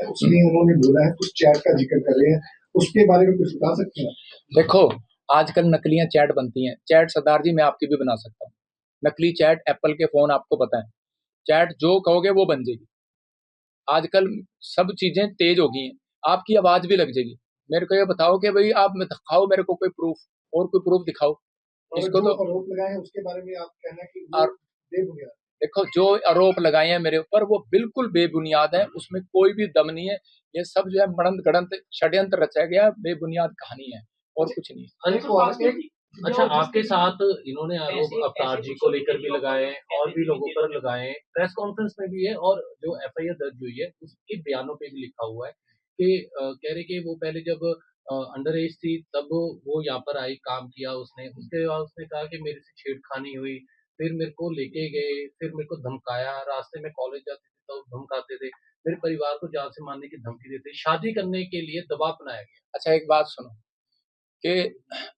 उसमें उन्होंने बोला है, कुछ चैट का जिक्र कर रहे हैं, उसके बारे में कुछ बता सकते हैं? देखो, आजकल नकलियां चैट बनती हैं। चैट सरदार जी मैं आपकी भी बना सकता हूँ। नकली चैट एप्पल के फोन आपको पता है, चैट जो कहोगे वो बन जाएगी। आजकल सब चीजें तेज हो गई हैं, आपकी आवाज भी लग जाएगी। मेरे को ये बताओ कि भाई आप दिखाओ मेरे को कोई प्रूफ, और कोई प्रूफ दिखाओ। और इसको जो तो आरोप लगाए हैं उसके बारे में आप कहना कि वो और बेबुनियाद। देखो, जो आरोप लगाए हैं मेरे ऊपर वो बिल्कुल बेबुनियाद है, उसमें कोई भी दम नहीं है। ये सब जो है मड़ंत गड़ंत षड्यंत्र रचा गया, बेबुनियाद कहानी है और कुछ नहीं है। अच्छा, आपके साथ इन्होंने आरोप अवतार जी को लेकर भी लगाए हैं और भी लोगों पर लगाए हैं, प्रेस कॉन्फ्रेंस में भी है और जो एफआईआर दर्ज हुई है उसके बयानों पे भी लिखा हुआ है कि कह रहे कि वो पहले जब अंडर एज थी तब वो यहाँ पर आई, काम किया उसने, उसके बाद उसने कहा कि मेरे से छेड़खानी हुई, फिर मेरे को लेके गए, फिर मेरे को धमकाया, रास्ते में कॉलेज जाते थे तो धमकाते थे, मेरे परिवार को जान से मारने की धमकी देते, शादी करने के लिए दबाव बनाया गया। अच्छा, एक बात सुनो कि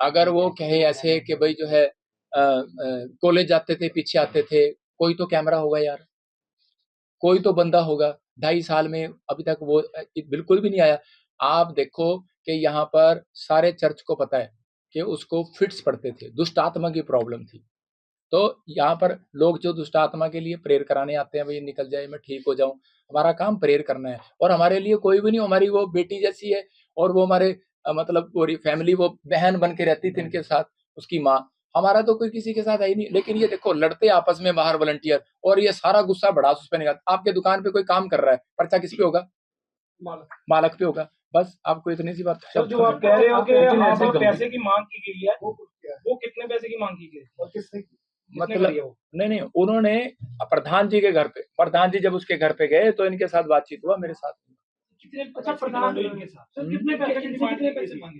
अगर वो कहे ऐसे कि भाई जो है कॉलेज जाते थे, पीछे आते थे, कोई तो कैमरा होगा यार, कोई तो बंदा होगा। 2.5 साल में अभी तक वो बिल्कुल भी नहीं आया। आप देखो कि यहाँ पर सारे चर्च को पता है कि उसको फिट्स पड़ते थे, दुष्ट आत्मा की प्रॉब्लम थी। तो यहाँ पर लोग जो दुष्ट आत्मा के लिए प्रेयर कराने आते हैं, भाई निकल जाए, मैं ठीक हो जाऊं, हमारा काम प्रेयर करना है। और हमारे लिए कोई भी नहीं, हमारी वो बेटी जैसी है, और वो हमारे मतलब पूरी फैमिली वो बहन बन के रहती थी इनके साथ, उसकी माँ। हमारा तो कोई किसी के साथ है ही नहीं। लेकिन ये देखो, लड़ते आपस में बाहर वॉलंटियर, और ये सारा गुस्सा भड़ास उस पर निकालता। आपके दुकान पे कोई काम कर रहा है, पर्चा किस पे होगा? मालक पे होगा। बस आपको इतनी सी बात। सर, जो आप कह रहे हो कि आप पैसे की मांग की गई है, वो कितने पैसे की मांग की गई और किसने मतलब नहीं, उन्होंने प्रधान जी के घर पे, प्रधान जी जब उसके घर पे गए तो इनके साथ बातचीत हुआ, मेरे साथ। कितने प्रधान के साथ सर, कितने पैसे मांगे?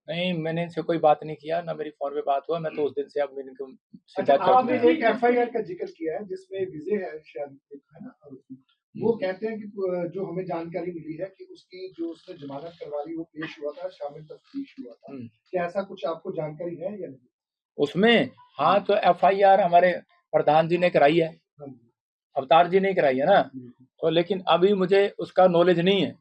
नहीं, मैंने इनसे कोई बात नहीं किया, ना मेरी फोन पे बात हुआ। मैं तो उस दिन से अब इनको अच्छा, आपने एक एफआईआर का जिक्र किया है जिसमें विजय है शायद, है ना, वो कहते हैं कि जो हमें जानकारी मिली है कि उसकी जो उसने जमानत करवा ली वो पेश हुआ था, शामिल तफ्तीश हुआ था। क्या ऐसा कुछ आपको जानकारी है या नहीं उसमें? हाँ, तो एफआईआर हमारे प्रधान जी ने कराई है, अवतार जी ने कराई है ना। तो लेकिन अभी मुझे उसका नॉलेज नहीं है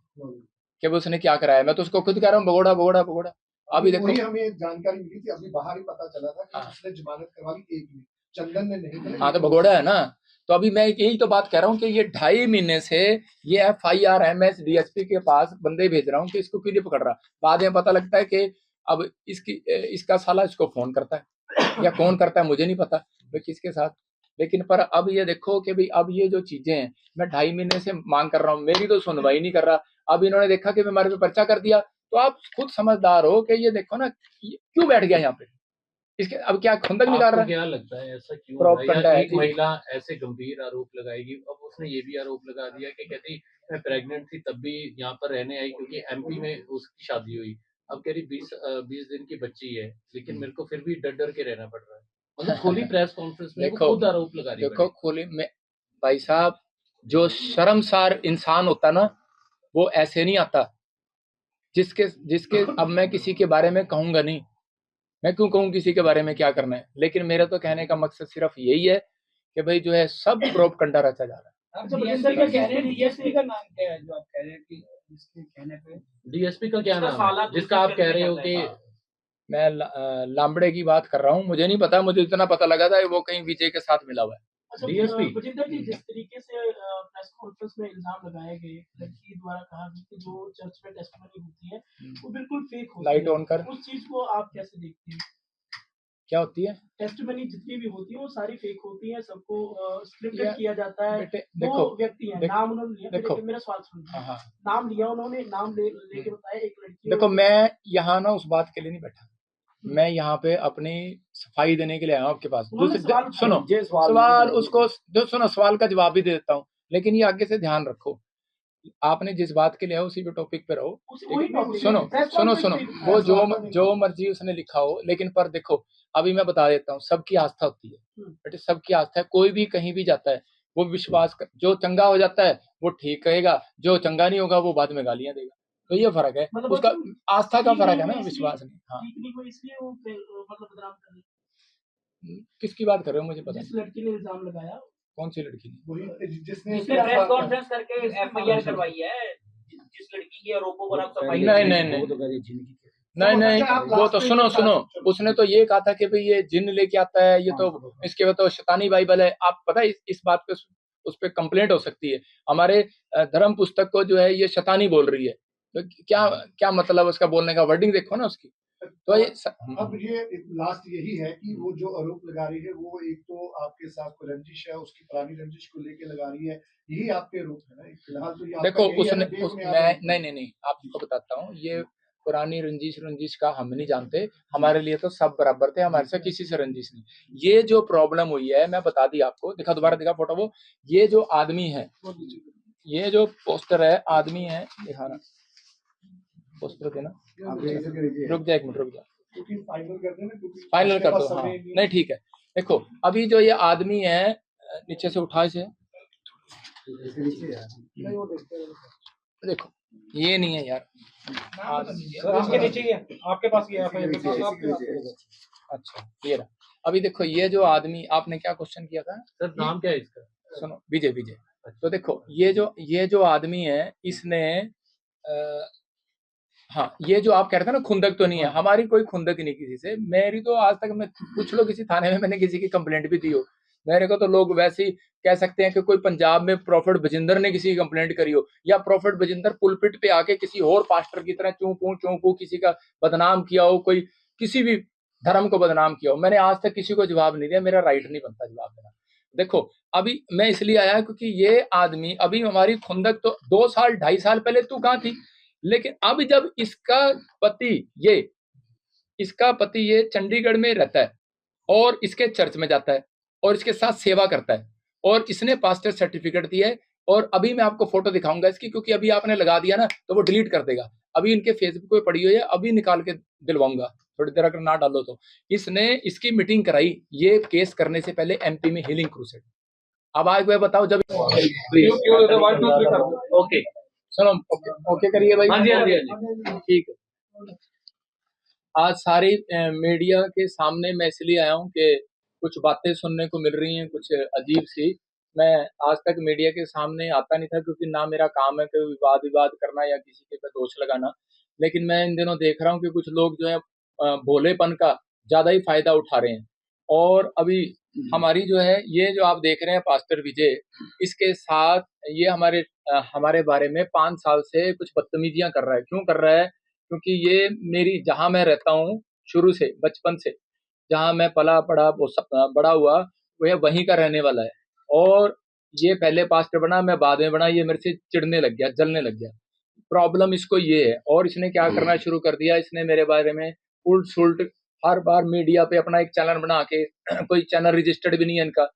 कि वो उसने क्या कराया। मैं तो उसको खुद कह रहा हूँ भगोड़ा भगोड़ा भगोड़ा। अभी देखो, वही हमें जानकारी मिली थी, अभी बाहर ही पता चला था कि उसने जमानत करवा ली, एक ने, चंदन ने नहीं। हाँ, तो भगोड़ा है ना। तो अभी मैं यही तो बात कह रहा हूँ कि ये 2.5 महीने से ये एफआईआर एमएस डीएसपी के पास बंदे भेज रहा हूँ कि इसको क्यों नहीं पकड़ रहा। बाद में पता लगता है कि अब इसका साला इसको फोन करता है, या कौन करता है मुझे नहीं पता भाई किसके साथ। लेकिन पर अब ये देखो कि भाई अब ये जो चीजें हैं, मैं 2.5 महीने से मांग कर रहा हूँ, मेरी तो सुनवाई नहीं कर रहा। अब इन्होंने देखा कि हमारे पे पर्चा कर दिया, तो आप खुद समझदार हो कि ये देखो ना क्यों बैठ गया यहाँ पे। इसके अब क्या खुंदक निकाल रहा है? क्या लगता है ऐसा क्यों है? एक महिला ऐसे गंभीर आरोप लगाएगी, अब उसने ये भी आरोप लगा दिया कि कहती मैं प्रेग्नेंट थी तब भी यहाँ पर रहने आई क्योंकि एमपी में उसकी शादी हुई। अब कह रही 20 दिन की बच्ची है, लेकिन मेरे को फिर भी डर डर के रहना पड़ रहा है। मतलब खुली प्रेस कॉन्फ्रेंस में वो खुद आरोप लगा रही है। देखो, खुली में भाई साहब, जो शर्मसार इंसान होता ना वो ऐसे नहीं आता। जिसके अब मैं किसी के बारे में कहूंगा नहीं, मैं क्यों कहूँ किसी के बारे में क्या करना है। लेकिन मेरा तो कहने का मकसद सिर्फ यही है कि भाई जो है सब प्रोपगंडा रचा जा रहा है। डीएसपी का नाम क्या है जो आप कह रहे हैं कि जिसके कहने पे? डीएसपी का क्या नाम है जिसका आप कह रहे हो कि? मैं लांबड़े की बात कर रहा हूँ, मुझे नहीं पता। मुझे इतना पता लगा था वो कहीं विजय के साथ मिला हुआ है। डीएसपी बजिंदर जी, जिस तरीके से प्रेस कॉन्फ्रेंस में इल्जाम लगाए गए, लड़की द्वारा कहा गया कि जो चर्च में टेस्टिमनी होती है वो बिल्कुल फेक होती है, लाइट ऑन कर। उस चीज को आप कैसे देखते हैं? क्या होती है? टेस्टिमनी जितनी भी होती है वो सारी फेक होती है, सबको स्क्रिप्टेड किया जाता है। देखो, वो व्यक्ति है, नाम उन्होंने लिया, देखो मेरा सवाल सुनिए। नाम लिया उन्होंने, नाम लेके बताया एक लड़की। देखो, मैं यहाँ ना उस बात के लिए नहीं बैठा, मैं यहाँ पे अपनी सफाई देने के लिए आया हूँ आपके पास। सुनो सवाल उसको जो सुनो, सवाल का जवाब भी दे देता हूँ, लेकिन ये आगे से ध्यान रखो, आपने जिस बात के लिए है उसी पे टॉपिक पे रहो। सुनो सुनो सुनो, वो जो मर्जी उसने लिखा हो, लेकिन पर देखो अभी मैं बता देता हूँ, सबकी आस्था होती है बेटे, सबकी आस्था है। कोई भी कहीं भी जाता है वो विश्वास कर, जो चंगा हो जाता है वो ठीक कहेगा, जो चंगा नहीं होगा वो बाद में गालियां देगा। तो ये फर्क है, मतलब उसका आस्था का फर्क है ना, विश्वास नहीं। हाँ, इसलिए वो मतलब बदनाम कर रही। किसकी बात कर रहे हो मुझे पता? जिस लड़की ने इल्जाम लगाया। कौन सी लड़की ने? जिसने प्रेस कॉन्फ्रेंस करके एफआईआर करवाई है, कि ये आरोपों पर आप सफाई नहीं नहीं नहीं नहीं नहीं, वो तो सुनो सुनो, उसने तो ये कहा था कि भाई ये जिन लेके आता है, ये तो इसके वो तो शैतानी बाइबल है। आप पता है इस बात पे उस पे कंप्लेंट हो सकती है। हमारे धर्म पुस्तक को जो है ये शैतानी बोल रही है, तो क्या क्या मतलब उसका बोलने का वर्डिंग देखो ना उसकी। तो ये अब ये लास्ट यही है कि वो जो आरोप लगा रही है वो एक तो आपके साथ कोई रंजिश है, उसकी पुरानी रंजिश को लेके लगा रही है, यही आपके आरोप है ना फिलहाल। तो ये देखो उसने मैं नहीं आपको बताता हूँ, ये पुरानी रंजिश का हम नहीं जानते। हमारे लिए तो सब बराबर थे, हमारे से किसी से रंजिश नहीं। ये जो प्रॉब्लम हुई है मैं बता दी आपको, दिखा दोबारा दिखा फोटो वो। ये जो आदमी है, ये जो पोस्टर है आदमी है, दिखाना पोस्टर देना। रुक जा एक मिनट, रुक जा, फाइनल कर दो। हाँ नहीं ठीक है। देखो अभी जो ये आदमी है, नीचे से उठा इसे, देखो ये नहीं है यार, इसके नीचे ही है आपके पास ये अच्छा ये रहा। अभी देखो ये जो आदमी, आपने क्या क्वेश्चन किया था सर? नाम क्या है इसका? सुनो, विजय। तो देखो ये जो आदमी है, इसने हाँ, ये जो आप कह रहे थे ना खुंदक तो नहीं है, हमारी कोई खुंदक नहीं किसी से। मेरी तो आज तक मैं पूछ लो किसी थाने में मैंने किसी की कंप्लेंट भी दी हो। मेरे को तो लोग वैसे ही कह सकते हैं कि कोई पंजाब में प्रॉफिट बजिंदर ने किसी की कंप्लेंट करी हो, या प्रॉफिट बजिंदर पुलपिट पे आके किसी और पास्टर की तरह चूं किसी का बदनाम किया हो, कोई किसी भी धर्म को बदनाम किया हो। मैंने आज तक किसी को जवाब नहीं दिया, मेरा राइट नहीं बनता जवाब देना। देखो अभी मैं इसलिए आया क्योंकि ये आदमी, अभी हमारी खुंदक तो 2 साल 2.5 साल पहले तू कहाँ थी, लेकिन अब जब इसका पति ये चंडीगढ़ में रहता है और इसके चर्च में जाता है और इसके साथ सेवा करता है, और इसने पास्टर सर्टिफिकेट दिया है। और अभी मैं आपको फोटो दिखाऊंगा इसकी, क्योंकि अभी आपने लगा दिया ना तो वो डिलीट कर देगा। अभी इनके फेसबुक पे पड़ी हुई है, अभी निकाल के दिलवाऊंगा थोड़ी देर, अगर ना डालो तो। इसने इसकी मीटिंग कराई ये केस करने से पहले एमपी में हीलिंग क्रूसेड। अब आज मैं बताओ जब ओके सुनो, ओके करिए भाई। हाँ जी ठीक है। आज सारी मीडिया के सामने मैं इसलिए आया हूँ कि कुछ बातें सुनने को मिल रही हैं कुछ अजीब सी। मैं आज तक मीडिया के सामने आता नहीं था, क्योंकि ना मेरा काम है कोई विवाद करना या किसी के पे दोष लगाना। लेकिन मैं इन दिनों देख रहा हूँ कि कुछ लोग जो है भोलेपन का ज्यादा ही फायदा उठा रहे हैं। और अभी हमारी जो है ये जो आप देख रहे हैं पास्टर विजय, इसके साथ ये हमारे बारे में 5 साल से कुछ बदतमीजियां कर रहा है। क्यों कर रहा है? क्योंकि ये मेरी, जहां मैं रहता हूँ शुरू से, बचपन से जहां मैं पला पड़ा बड़ा हुआ, वह वहीं का रहने वाला है। और ये पहले पास्टर बना, मैं बाद में बना। ये मेरे से चिढ़ने लग गया, जलने लग गया। प्रॉब्लम इसको ये है। और इसने क्या करना शुरू कर दिया, इसने मेरे बारे में उल्ट सुल्ट हर बार मीडिया पे अपना एक चैनल बना के कोई चैनल रजिस्टर्ड भी नहीं है इनका,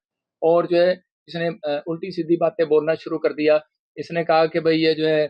और जो है इसने उल्टी सीधी बातें बोलना शुरू कर दिया। इसने कहा कि भाई ये जो है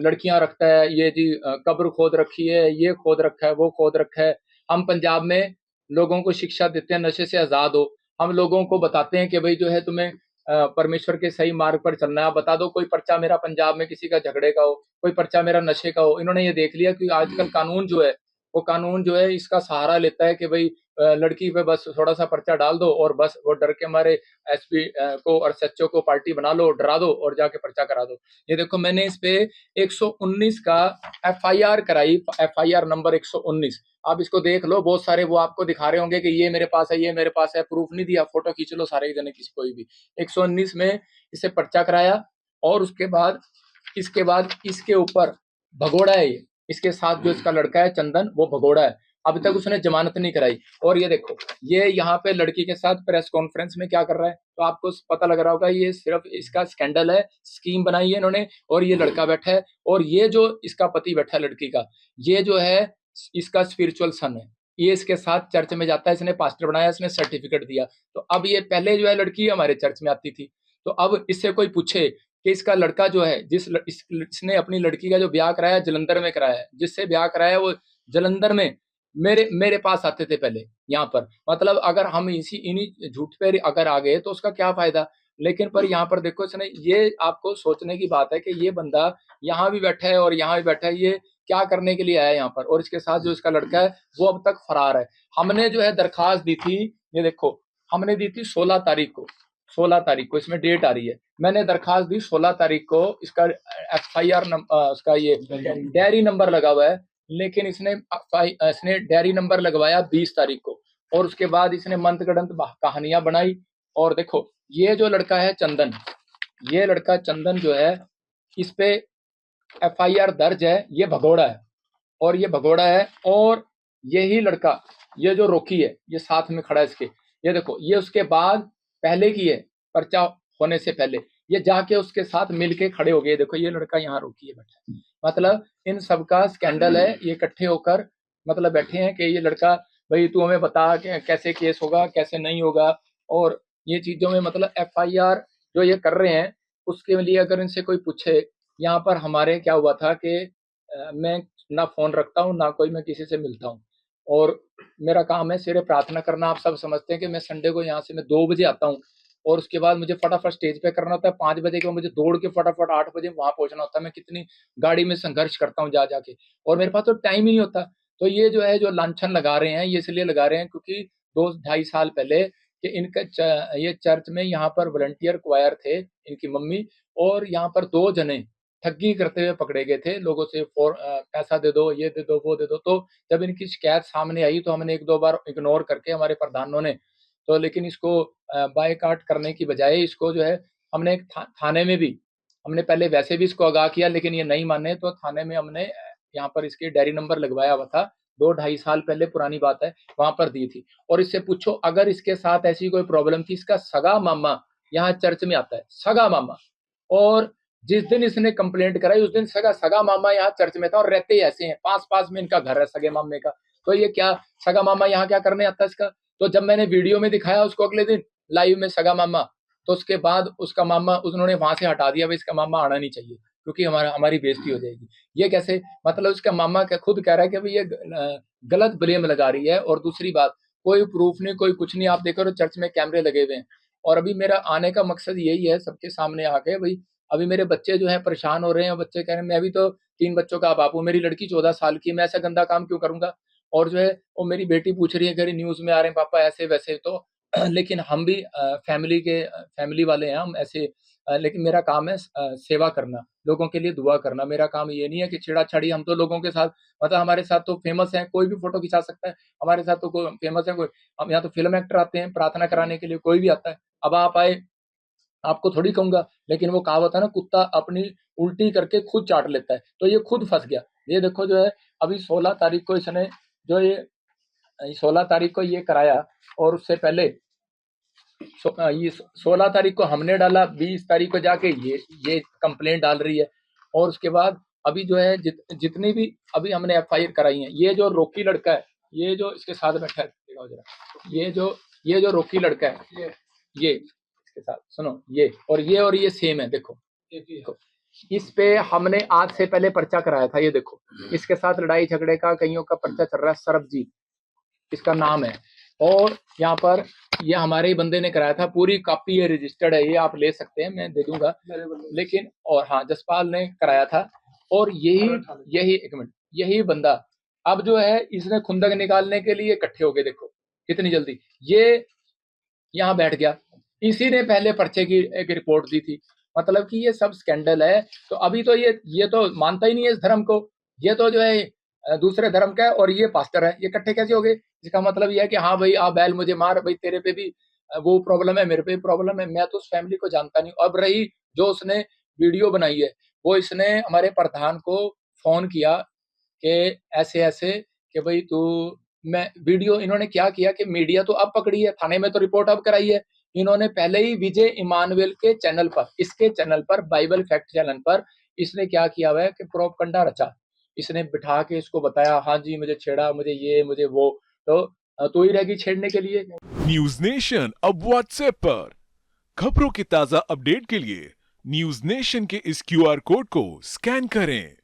लड़कियां रखता है, ये जी कब्र खोद रखी है, ये खोद रखा है, वो खोद रखा है। हम पंजाब में लोगों को शिक्षा देते हैं नशे से आजाद हो। हम लोगों को बताते हैं कि भाई जो है तुम्हें परमेश्वर के सही मार्ग पर चलना है। बता दो कोई पर्चा मेरा पंजाब में किसी का झगड़े का हो, कोई पर्चा मेरा नशे का हो। इन्होंने ये देख लिया कि आजकल कानून जो है वो कानून जो है इसका सहारा लेता है कि भाई लड़की पे बस थोड़ा सा पर्चा डाल दो और बस वो डर के मारे एसपी को और सच्चो को पार्टी बना लो, डरा दो और जाके पर्चा करा दो। ये देखो मैंने इस पे 119 का एफआईआर कराई, एफआईआर नंबर 119। आप इसको देख लो, बहुत सारे वो आपको दिखा रहे होंगे कि ये मेरे पास है, ये मेरे पास है। प्रूफ नहीं दिया, फोटो खींच लो सारे जने, किसी कोई भी। 119 में इसे पर्चा कराया, और उसके बाद इसके ऊपर भगोड़ा है ये। इसके साथ जो इसका लड़का है चंदन, वो भगोड़ा है। अभी तक उसने जमानत नहीं कराई। और ये देखो ये यहाँ पे लड़की के साथ प्रेस कॉन्फ्रेंस में क्या कर रहा है, तो आपको पता लग रहा होगा ये सिर्फ इसका स्कैंडल है, स्कीम बनाई है इन्होंने। और ये लड़का बैठा है, और ये जो इसका पति बैठा है लड़की का, ये जो है इसका स्पिरिचुअल सन है। ये इसके साथ चर्च में जाता है, इसने पास्टर बनाया, इसने सर्टिफिकेट दिया। तो अब ये पहले जो है लड़की हमारे चर्च में आती थी, तो अब इससे कोई पूछे कि इसका लड़का जो है इसने अपनी लड़की का जो ब्याह कराया जलंधर में कराया है, जिससे ब्याह कराया वो जलंधर में मेरे पास आते थे पहले यहाँ पर। मतलब अगर हम इन्हीं झूठ पे अगर आ गए तो उसका क्या फायदा। लेकिन पर यहाँ पर देखो इसने, ये आपको सोचने की बात है कि ये बंदा यहाँ भी बैठा है और यहाँ भी बैठा है, ये क्या करने के लिए आया यहाँ पर। और इसके साथ जो इसका लड़का है वो अब तक फरार है। हमने जो है दरखास्त दी थी, ये देखो हमने दी थी 16 तारीख को, 16 तारीख को, इसमें डेट आ रही है, मैंने दरखास्त दी 16 तारीख को, इसका FIR उसका ये डायरी नंबर लगा हुआ है, लेकिन इसने डायरी नंबर लगवाया 20 तारीख को, और उसके बाद इसने मंतगढ़ंत कहानियां बनाई। और देखो ये जो लड़का है चंदन, ये लड़का चंदन जो है, इस पे FIR दर्ज है, ये भगोड़ा है, और ये भगोड़ा है, और यही लड़का, ये जो रोकी है, ये साथ में खड़ा है इसके, ये देखो, ये उसके बाद पहले की है, पर्चा होने से पहले, ये जाके उसके साथ मिलके खड़े हो गए, देखो ये लड़का यहाँ रोकी है बैठा है। मतलब इन सबका स्कैंडल है, ये इकट्ठे होकर मतलब बैठे हैं कि ये लड़का, भाई तू हमें बता कि कैसे केस होगा, कैसे नहीं होगा, और ये चीजों में मतलब FIR जो ये कर रहे हैं, उसके लिए अगर इनसे कोई पूछे, यहाँ पर हमारे क्या हुआ था कि मैं ना फोन रखता हूँ, ना कोई मैं किसी से मिलता हूँ, और मेरा काम है सिर्फ प्रार्थना करना। आप सब समझते हैं कि मैं संडे को यहाँ से मैं 2 बजे आता हूँ, और उसके बाद मुझे फटाफट स्टेज पे करना होता है, 5 बजे के बाद मुझे दौड़ के फटाफट 8 बजे वहां पहुंचना होता है। मैं कितनी गाड़ी में संघर्ष करता हूँ जा जाके, और मेरे पास तो टाइम ही नहीं होता। तो ये जो है, जो लांछन लगा रहे हैं, ये इसलिए लगा रहे हैं क्योंकि 2-2.5 साल पहले कि ये चर्च में यहाँ पर वॉलंटियर क्वायर थे, इनकी मम्मी, और यहाँ पर 2 जने ठगी करते हुए पकड़े गए थे, लोगों से पैसा दे दो, ये दे दो, वो दे दो। तो जब इनकी शिकायत सामने आई तो हमने 1-2 बार इग्नोर करके, हमारे प्रधानों ने, तो लेकिन इसको बायकॉट करने की बजाय इसको जो है, हमने एक थाने में भी, हमने पहले वैसे भी इसको आगाह किया, लेकिन ये नहीं माने, तो थाने में हमने यहाँ पर इसके डायरी नंबर लगवाया हुआ था, 2-2.5 साल पहले पुरानी बात है, वहां पर दी थी। और इससे पूछो अगर इसके साथ ऐसी कोई प्रॉब्लम थी, इसका सगा मामा यहाँ चर्च में आता है, सगा मामा, और जिस दिन इसने कंप्लेंट कराई उस दिन सगा मामा यहाँ चर्च में था, और रहते ही ऐसे हैं, पास में इनका घर है सगे मामे का। तो ये क्या सगा मामा यहाँ क्या करने आता है इसका? तो जब मैंने वीडियो में दिखाया उसको अगले दिन लाइव में सगा मामा, तो उसके बाद उसका मामा उन्होंने वहां से हटा दिया, भाई इसका मामा आना नहीं चाहिए क्योंकि हमारी बेइज्जती हो जाएगी। ये कैसे, मतलब उसका मामा खुद कह रहा है कि भाई ये गलत ब्लेम लगा रही है। और दूसरी बात, कोई प्रूफ नहीं, कोई कुछ नहीं। आप देखो तो चर्च में कैमरे लगे हुए हैं, और अभी मेरा आने का मकसद यही है सबके सामने आके, भाई अभी मेरे बच्चे जो है परेशान हो रहे हैं, बच्चे कह रहे हैं मैं भी तो 3 बच्चों का बाप हूँ, मेरी लड़की 14 साल की है, मैं ऐसा गंदा काम क्यों करूंगा? और जो है वो मेरी बेटी पूछ रही है कि न्यूज में आ रहे हैं पापा ऐसे वैसे, तो लेकिन हम भी फैमिली वाले हैं हम ऐसे, लेकिन मेरा काम है सेवा करना, लोगों के लिए दुआ करना। मेरा काम ये नहीं है कि छेड़ा-छाड़ी। हम तो लोगों के साथ, मतलब हमारे साथ तो फेमस है, कोई भी फोटो खिंचा सकता है, हमारे साथ तो कोई फेमस है कोई, हम यहाँ तो फिल्म एक्टर आते हैं प्रार्थना कराने के लिए, कोई भी आता है। अब आप आए, आपको थोड़ी कहूंगा, लेकिन वो कहावत है ना, कुत्ता अपनी उल्टी करके खुद चाट लेता है, तो ये खुद फंस गया। ये देखो जो है, अभी 16 तारीख को इसने जो ये 16 तारीख को ये कराया, और उससे पहले ये 16 तारीख को हमने डाला, 20 तारीख को जाके ये कंप्लेंट डाल रही है, और उसके बाद अभी जो है जितनी भी अभी हमने FIR कराई है, ये जो रोकी लड़का है, ये जो इसके साथ बैठा है, दिखाओ जरा, ये जो रोकी लड़का है, ये इसके साथ सुनो, और ये सेम है, देखो इस पे हमने आज से पहले पर्चा कराया था। ये देखो इसके साथ लड़ाई झगड़े का कईयों का पर्चा चल रहा है, सरबजीत इसका नाम है, और यहाँ पर ये हमारे ही बंदे ने कराया था, पूरी कॉपी ये रजिस्टर्ड है, ये आप ले सकते हैं, मैं दे दूंगा, लेकिन और हाँ जसपाल ने कराया था। और यही एक मिनट, यही बंदा अब जो है इसने खुंदक निकालने के लिए इकट्ठे हो गए, देखो कितनी जल्दी ये यहाँ बैठ गया, इसी ने पहले पर्चे की एक रिपोर्ट दी थी। मतलब कि ये सब स्कैंडल है। तो अभी तो ये तो मानता ही नहीं है इस धर्म को, ये तो जो है दूसरे धर्म का है, और ये पास्टर है, ये इकट्ठे कैसे हो गए? इसका मतलब ये है कि हाँ भाई आ बैल मुझे मार, भाई तेरे पे भी वो प्रॉब्लम है, मेरे पे भी प्रॉब्लम है। मैं तो उस फैमिली को जानता नहीं। अब रही जो उसने वीडियो बनाई है, वो इसने हमारे प्रधान को फोन किया कि ऐसे कि भाई तू, मैं वीडियो, इन्होंने क्या किया कि मीडिया तो अब पकड़ी है, थाने में तो रिपोर्ट अब कराई है, इन्होंने पहले ही विजय इमानुएल के चैनल पर, इसके चैनल पर, बाइबल फैक्ट चैनल पर इसने क्या किया हुआ है कि प्रोपगंडा रचा। इसने बिठा के इसको बताया, हाँ जी मुझे छेड़ा, मुझे ये मुझे वो, तो ही रहेगी छेड़ने के लिए। न्यूज नेशन अब व्हाट्सएप पर खबरों की ताजा अपडेट के लिए न्यूज नेशन के इस QR कोड को स्कैन करें।